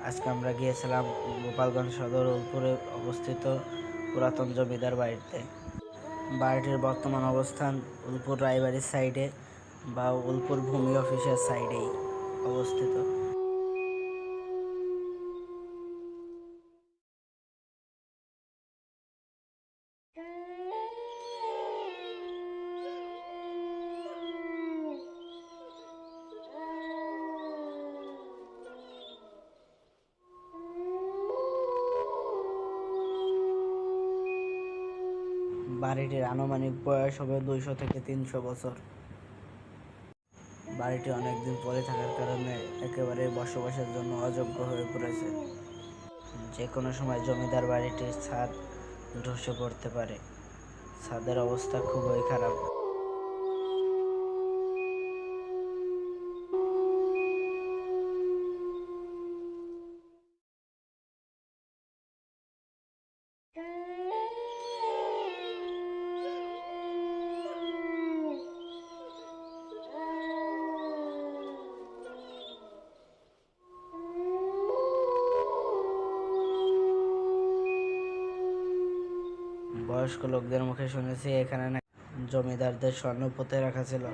আজকে আমরা গিয়েছিলাম গোপালগঞ্জ সদর উলপুরে অবস্থিত পুরাতন জমিদার বাড়িতে। বাড়িটির বর্তমান অবস্থান উলপুর রায়বাড়ির সাইডে বা উলপুর ভূমি অফিসের সাইডেই অবস্থিত। বাড়িটির আনুমানিক বয়স হবে 200 থেকে 300 বছর। বাড়িটি অনেকদিন পরে থাকার কারণে একেবারে বসবাসের জন্য অযোগ্য হয়ে পড়েছে। যে কোনো সময় জমিদার বাড়িটির ছাদ ধসে পড়তে পারে। ছাদের অবস্থা খুবই খারাপ। বয়স্ক লোকদের মুখে শুনেছি এখানে নাকি জমিদারদের স্বর্ণ পুঁতে রাখা ছিল।